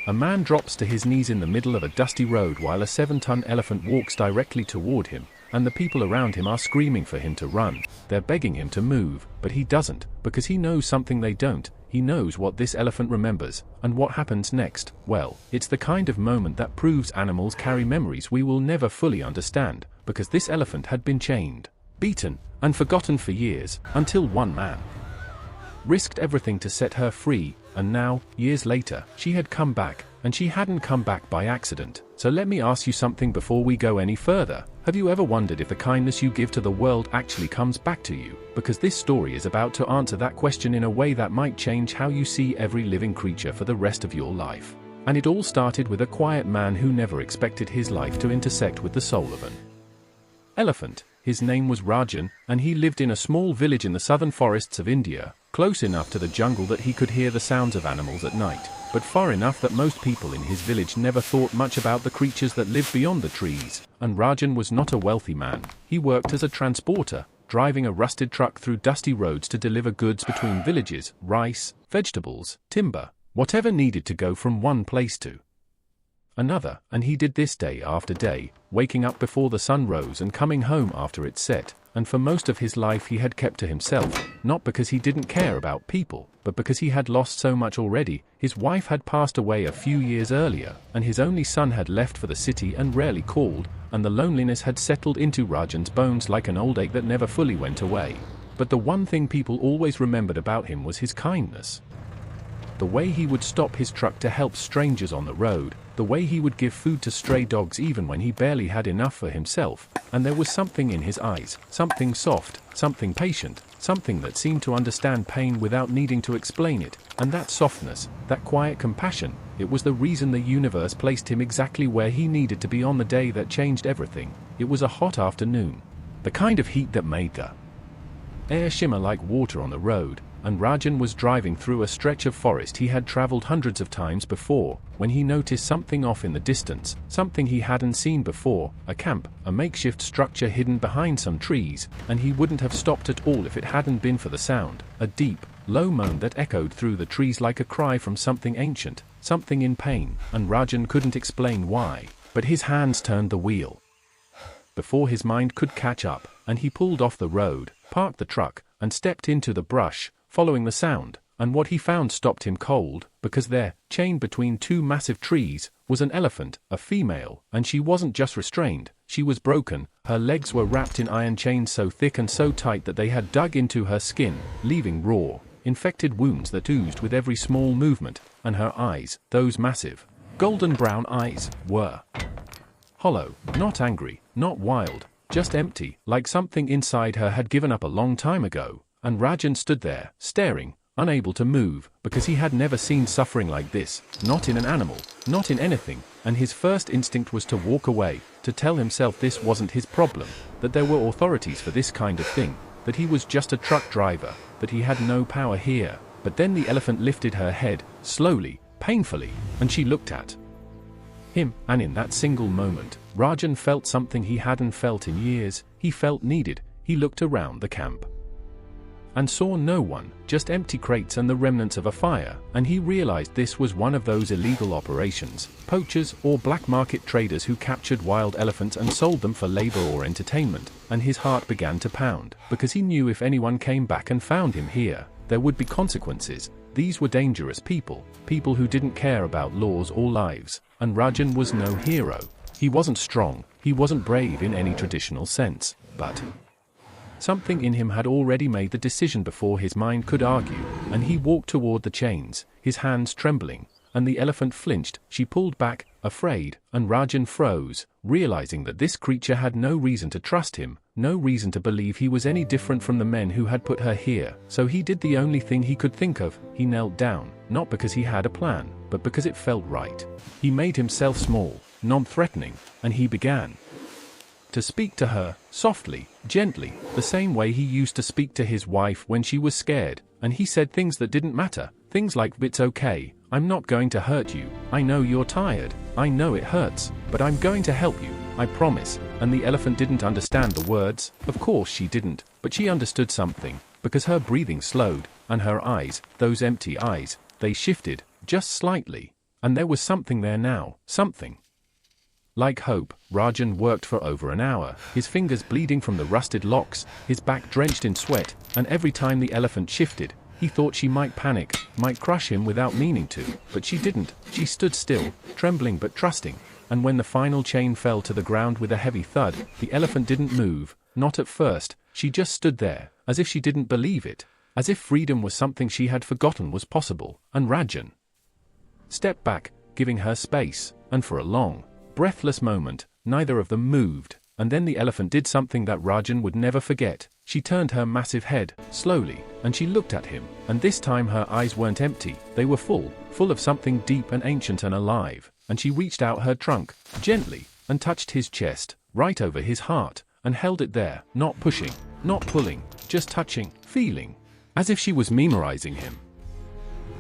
A man drops to his knees in the middle of a dusty road while a 7-ton elephant walks directly toward him, and the people around him are screaming for him to run. They're begging him to move, but he doesn't, because he knows something they don't. He knows what this elephant remembers, and what happens next. Well, it's the kind of moment that proves animals carry memories we will never fully understand, because this elephant had been chained, beaten, and forgotten for years, until one man risked everything to set her free, and now, years later, she had come back, and she hadn't come back by accident. So let me ask you something before we go any further. Have you ever wondered if the kindness you give to the world actually comes back to you? Because this story is about to answer that question in a way that might change how you see every living creature for the rest of your life. And it all started with a quiet man who never expected his life to intersect with the soul of an elephant. His name was Rajan, and he lived in a small village in the southern forests of India, close enough to the jungle that he could hear the sounds of animals at night, but far enough that most people in his village never thought much about the creatures that lived beyond the trees. And Rajan was not a wealthy man. He worked as a transporter, driving a rusted truck through dusty roads to deliver goods between villages, rice, vegetables, timber, whatever needed to go from one place to another, and he did this day after day, waking up before the sun rose and coming home after it set. And for most of his life he had kept to himself, not because he didn't care about people, but because he had lost so much already. His wife had passed away a few years earlier, and his only son had left for the city and rarely called, and the loneliness had settled into Rajan's bones like an old ache that never fully went away. But the one thing people always remembered about him was his kindness. The way he would stop his truck to help strangers on the road, the way he would give food to stray dogs even when he barely had enough for himself, and there was something in his eyes, something soft, something patient, something that seemed to understand pain without needing to explain it, and that softness, that quiet compassion, it was the reason the universe placed him exactly where he needed to be on the day that changed everything. It was a hot afternoon, the kind of heat that made the air shimmer like water on the road, and Rajan was driving through a stretch of forest he had traveled hundreds of times before, when he noticed something off in the distance, something he hadn't seen before, a camp, a makeshift structure hidden behind some trees, and he wouldn't have stopped at all if it hadn't been for the sound, a deep, low moan that echoed through the trees like a cry from something ancient, something in pain, and Rajan couldn't explain why, but his hands turned the wheel before his mind could catch up, and he pulled off the road, parked the truck, and stepped into the brush, following the sound, and what he found stopped him cold, because there, chained between two massive trees, was an elephant, a female, and she wasn't just restrained, she was broken. Her legs were wrapped in iron chains so thick and so tight that they had dug into her skin, leaving raw, infected wounds that oozed with every small movement, and her eyes, those massive, golden brown eyes, were hollow, not angry, not wild, just empty, like something inside her had given up a long time ago. And Rajan stood there, staring, unable to move, because he had never seen suffering like this, not in an animal, not in anything, and his first instinct was to walk away, to tell himself this wasn't his problem, that there were authorities for this kind of thing, that he was just a truck driver, that he had no power here. But then the elephant lifted her head, slowly, painfully, and she looked at him, and in that single moment, Rajan felt something he hadn't felt in years. He felt needed. He looked around the camp and saw no one, just empty crates and the remnants of a fire, and he realized this was one of those illegal operations, poachers or black market traders who captured wild elephants and sold them for labor or entertainment, and his heart began to pound, because he knew if anyone came back and found him here, there would be consequences. These were dangerous people, people who didn't care about laws or lives, and Rajan was no hero. He wasn't strong, he wasn't brave in any traditional sense, but something in him had already made the decision before his mind could argue, and he walked toward the chains, his hands trembling, and the elephant flinched. She pulled back, afraid, and Rajan froze, realizing that this creature had no reason to trust him, no reason to believe he was any different from the men who had put her here. So he did the only thing he could think of. He knelt down, not because he had a plan, but because it felt right. He made himself small, non-threatening, and he began to speak to her, softly, gently, the same way he used to speak to his wife when she was scared, and he said things that didn't matter, things like, "It's okay, I'm not going to hurt you, I know you're tired, I know it hurts, but I'm going to help you, I promise." And the elephant didn't understand the words, of course she didn't, but she understood something, because her breathing slowed, and her eyes, those empty eyes, they shifted, just slightly, And there was something there now, something. Like hope, Rajan worked for over an hour, his fingers bleeding from the rusted locks, his back drenched in sweat, and every time the elephant shifted, he thought she might panic, might crush him without meaning to, but she didn't. She stood still, trembling but trusting, and when the final chain fell to the ground with a heavy thud, the elephant didn't move, not at first. She just stood there, as if she didn't believe it, as if freedom was something she had forgotten was possible, and Rajan stepped back, giving her space, and for a long, breathless moment, neither of them moved, and then the elephant did something that Rajan would never forget. She turned her massive head, slowly, and she looked at him, and this time her eyes weren't empty, they were full of something deep and ancient and alive, and she reached out her trunk, gently, and touched his chest, right over his heart, and held it there, not pushing, not pulling, just touching, feeling, as if she was memorizing him.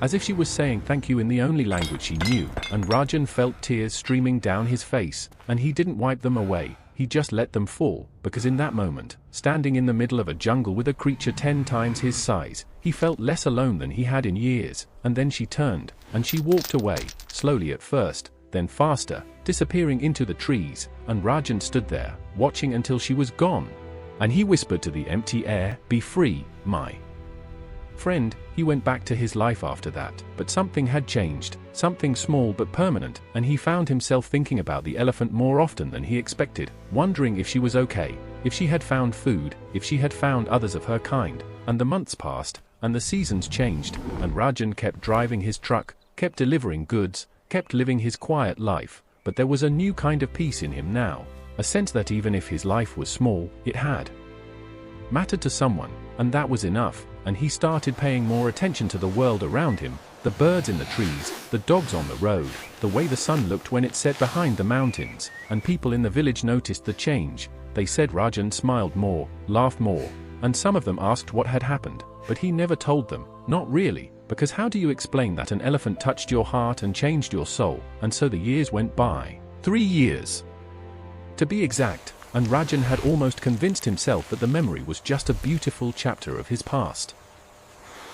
As if she was saying thank you in the only language she knew, and Rajan felt tears streaming down his face, and he didn't wipe them away, he just let them fall, because in that moment, standing in the middle of a jungle with a creature 10 times his size, he felt less alone than he had in years, and then she turned, and she walked away, slowly at first, then faster, disappearing into the trees, and Rajan stood there, watching until she was gone. And he whispered to the empty air, "Be free, my friend." He went back to his life after that, but something had changed, something small but permanent, and he found himself thinking about the elephant more often than he expected, wondering if she was okay, if she had found food, if she had found others of her kind. And the months passed, and the seasons changed, and Rajan kept driving his truck, kept delivering goods, kept living his quiet life, but there was a new kind of peace in him now, a sense that even if his life was small, it had mattered to someone, and that was enough. And he started paying more attention to the world around him, the birds in the trees, the dogs on the road, the way the sun looked when it set behind the mountains, and people in the village noticed the change. They said Rajan smiled more, laughed more, and some of them asked what had happened, but he never told them, not really, because how do you explain that an elephant touched your heart and changed your soul? And so the years went by. 3 years, to be exact, and Rajan had almost convinced himself that the memory was just a beautiful chapter of his past.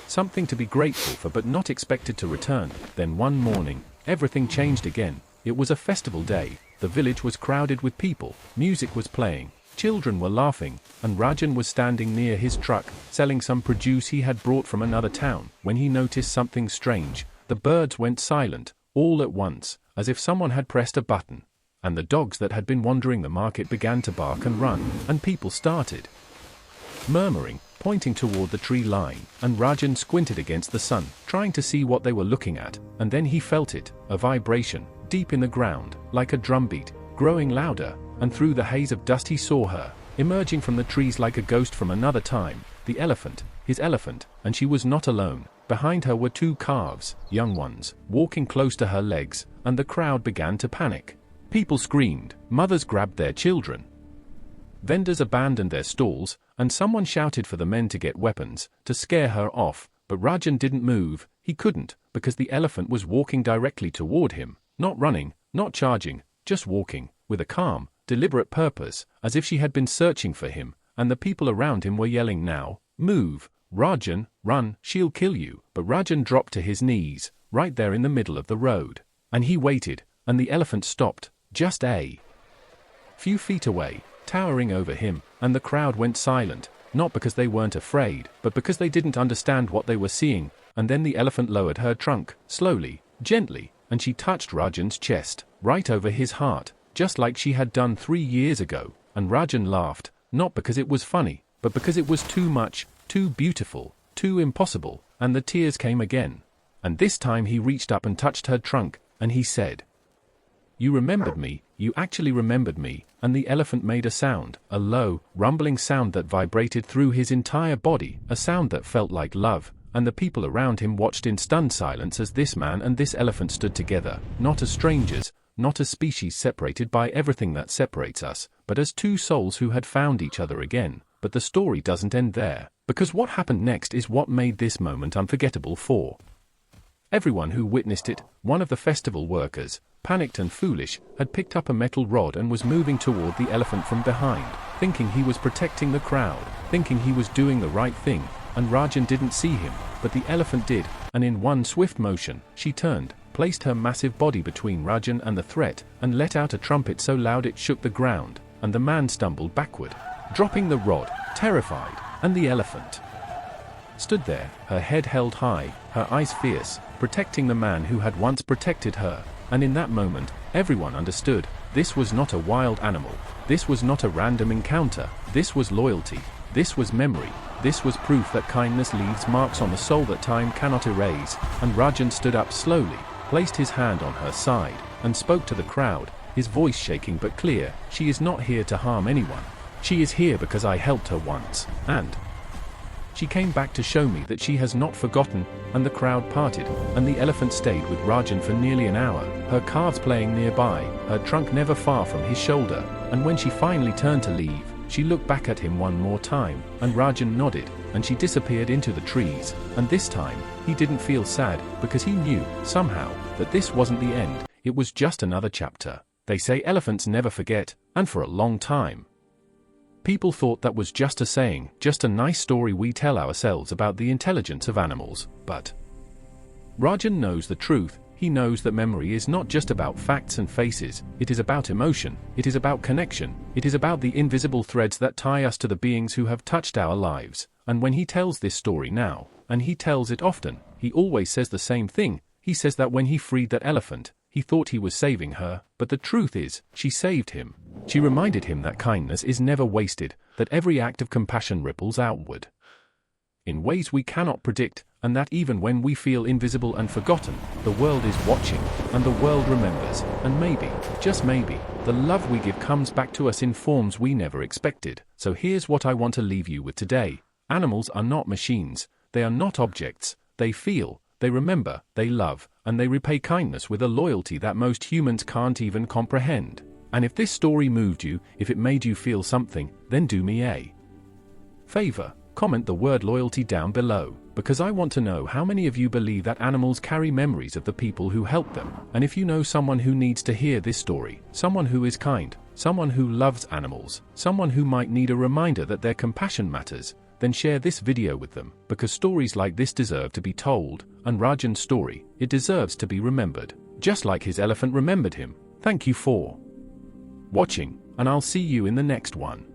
Something to be grateful for but not expected to return. Then one morning, everything changed again. It was a festival day, the village was crowded with people, music was playing, children were laughing, and Rajan was standing near his truck, selling some produce he had brought from another town, when he noticed something strange. The birds went silent, all at once, as if someone had pressed a button. And the dogs that had been wandering the market began to bark and run, and people started murmuring, pointing toward the tree line, and Rajan squinted against the sun, trying to see what they were looking at, and then he felt it, a vibration, deep in the ground, like a drumbeat, growing louder, and through the haze of dust he saw her, emerging from the trees like a ghost from another time, the elephant, his elephant, and she was not alone. Behind her were 2 calves, young ones, walking close to her legs, and the crowd began to panic. People screamed, mothers grabbed their children. Vendors abandoned their stalls, and someone shouted for the men to get weapons, to scare her off, but Rajan didn't move. He couldn't, because the elephant was walking directly toward him, not running, not charging, just walking, with a calm, deliberate purpose, as if she had been searching for him, and the people around him were yelling now, "Move, Rajan, run, she'll kill you." But Rajan dropped to his knees, right there in the middle of the road. And he waited, and the elephant stopped, just a few feet away, towering over him, and the crowd went silent, not because they weren't afraid, but because they didn't understand what they were seeing. And then the elephant lowered her trunk, slowly, gently, and she touched Rajan's chest, right over his heart, just like she had done 3 years ago. And Rajan laughed, not because it was funny, but because it was too much, too beautiful, too impossible, and the tears came again. And this time he reached up and touched her trunk, and he said, "You remembered me, you actually remembered me." And the elephant made a sound, a low, rumbling sound that vibrated through his entire body, a sound that felt like love, and the people around him watched in stunned silence as this man and this elephant stood together, not as strangers, not as species separated by everything that separates us, but as 2 souls who had found each other again. But the story doesn't end there, because what happened next is what made this moment unforgettable for everyone who witnessed it. One of the festival workers, panicked and foolish, had picked up a metal rod and was moving toward the elephant from behind, thinking he was protecting the crowd, thinking he was doing the right thing, and Rajan didn't see him, but the elephant did, and in one swift motion, she turned, placed her massive body between Rajan and the threat, and let out a trumpet so loud it shook the ground, and the man stumbled backward, dropping the rod, terrified, and the elephant stood there, her head held high, her eyes fierce, protecting the man who had once protected her. And in that moment, everyone understood, this was not a wild animal, this was not a random encounter, this was loyalty, this was memory, this was proof that kindness leaves marks on the soul that time cannot erase. And Rajan stood up slowly, placed his hand on her side, and spoke to the crowd, his voice shaking but clear, "She is not here to harm anyone. She is here because I helped her once, and she came back to show me that she has not forgotten." And the crowd parted, and the elephant stayed with Rajan for nearly an hour, her calves playing nearby, her trunk never far from his shoulder. And when she finally turned to leave, she looked back at him one more time, and Rajan nodded, and she disappeared into the trees. And this time, he didn't feel sad, because he knew, somehow, that this wasn't the end, it was just another chapter. They say elephants never forget, and for a long time, people thought that was just a saying, just a nice story we tell ourselves about the intelligence of animals. But Rajan knows the truth. He knows that memory is not just about facts and faces, it is about emotion, it is about connection, it is about the invisible threads that tie us to the beings who have touched our lives. And when he tells this story now, and he tells it often, he always says the same thing. He says that when he freed that elephant, he thought he was saving her, but the truth is, she saved him. She reminded him that kindness is never wasted, that every act of compassion ripples outward in ways we cannot predict, and that even when we feel invisible and forgotten, the world is watching, and the world remembers, and maybe, just maybe, the love we give comes back to us in forms we never expected. So here's what I want to leave you with today. Animals are not machines, they are not objects, they feel, they remember, they love, and they repay kindness with a loyalty that most humans can't even comprehend. And if this story moved you, if it made you feel something, then do me a favor. Comment the word loyalty down below, because I want to know how many of you believe that animals carry memories of the people who helped them. And if you know someone who needs to hear this story, someone who is kind, someone who loves animals, someone who might need a reminder that their compassion matters, then share this video with them, because stories like this deserve to be told, and Rajan's story, it deserves to be remembered, just like his elephant remembered him. Thank you for watching, and I'll see you in the next one.